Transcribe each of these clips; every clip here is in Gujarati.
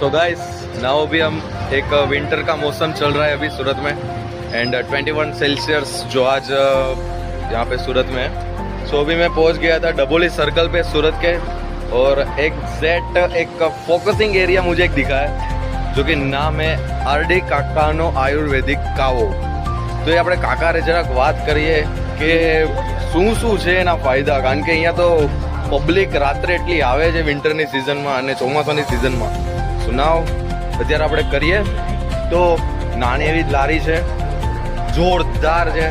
सो गाइस नाउ भी हम एक विंटर का मौसम चल रहा है अभी सूरत में एंड 21 सेल्सियस जो आज यहाँ पे सूरत में है। सो अभी मैं पहुँच गया था डबोली सर्कल पे सूरत के और एग्जैक्ट एक फोकसिंग एरिया मुझे एक दिखा है जो कि नाम है आरडी काकानो आयुर्वेदिक कावो। तो ये આપણે કાકા રે જરાક વાત કરીએ કે શું શું છે એના ફાયદા, કારણ કે અહીંયા તો પબ્લિક રાત્રે એટલી આવે છે વિન્ટરની સિઝનમાં અને ચોમાસાની સિઝનમાં। સુનાવ અત્યારે આપણે કરીએ તો નાની એવી લારી છે, જોરદાર છે,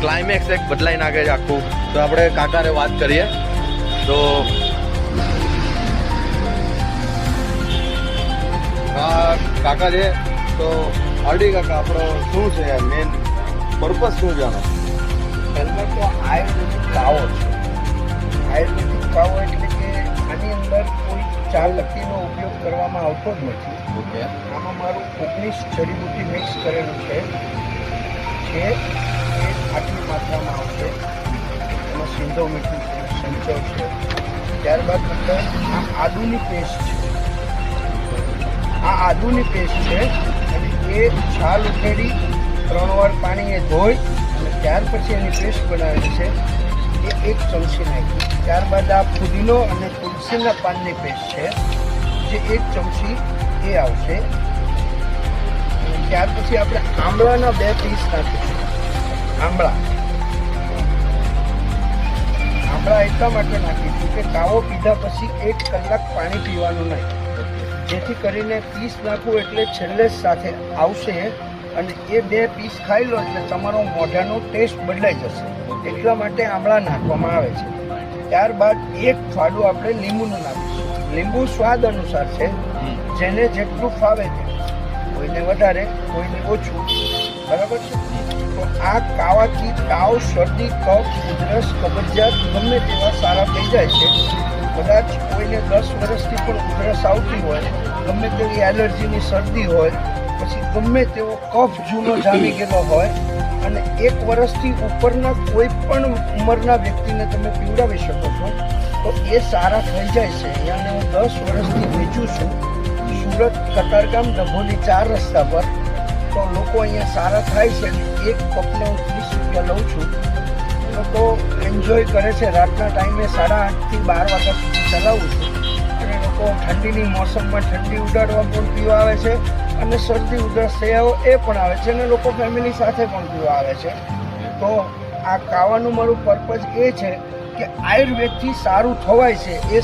ક્લાઇમેક્સ એક બદલાઈ નાખે છે આખું। તો આપણે કાકારે વાત કરીએ તો કાકા છે તો આરડી કાકા આપણો શું છે મેન પર્પસ શું છે આનો? પહેલાં તો આયુર્વેદિક કાવો છે। આયુર્વેદિક કાવો એટલે કે આની અંદર કોઈ ચાલકીનો ઉપયોગ કરવામાં આવતો જ નથી। ઓકે, આમાં મારું 19 જડીબુટ્ટી મિક્સ કરેલું છે એ આટલી માત્રામાં આવશે। એમાં સિંધો મીઠું છે, સંચળ છે, ત્યારબાદ અંદર આ આદુની પેસ્ટ છે। આ આદુની પેસ્ટ છે અને એ છાલ ઉખેડી 3 વાર પાણીએ ધોઈ અને ત્યાર પછી એની પેસ્ટ બનાવેલી છે એ 1 ચમચી નાખી। ત્યારબાદ આ પુદીનો અને તુલસીના પાનની પેસ્ટ છે જે 1 ચમચી એ આવશે। અને ત્યાર પછી આપણે આંબળાના 2 પીસ નાખીશું। આંબળા એટલા માટે નાખીશું કે કાવો પીધા પછી 1 કલાક પાણી પીવાનું નહીં, જેથી કરીને પીસ નાખવું એટલે છેલ્લે સાથે આવશે અને એ 2 પીસ ખાઈ લો એટલે તમારો મોઢાનો ટેસ્ટ બદલાઈ જશે। એટલા માટે આમળા નાખવામાં આવે છે। ત્યારબાદ 1 ફાડું આપણે લીંબુનું નાખીશું। લીંબુ સ્વાદ અનુસાર છે, જેને જેટલું ફાવે તે, કોઈને વધારે કોઈને ઓછું, બરાબર છે। તો આ કાવાથી તાવ, શરદી, કફ, ઉધરસ, કબજિયાત ગમે તેવા સારા થઈ જાય છે। કદાચ કોઈને 10 વર્ષથી પણ ઉધરસ આવતી હોય, ગમે તેવી એલર્જીની શરદી હોય, પછી ગમે તેવો કફ જૂનો જામી ગયેલો હોય અને 1 વર્ષથી ઉપરના કોઈ પણ ઉંમરના વ્યક્તિને તમે પીવડાવી શકો છો તો એ સારા થઈ જાય છે। અહીંયાને હું 10 વર્ષથી વેચું છું સુરત કતારગામ ડભોલી 4 રસ્તા પર। તો લોકો અહીંયા સારા થાય છે। 1 કપને હું 30 રૂપિયા લઉં છું। લોકો એન્જોય કરે છે। રાતના ટાઈમે 8:30 થી 12 વાગ્યા સુધી ચલાવું છું અને લોકો ઠંડીની મોસમમાં ઠંડી ઉડાડવા પણ પીવા આવે છે અને શરદી ઉધરસ થયા એ પણ આવે છે અને લોકો ફેમિલી સાથે પણ પીવા આવે છે। તો આ ખાવાનું મારું પર્પઝ એ છે કે આયુર્વેદથી સારું થવાય છે એ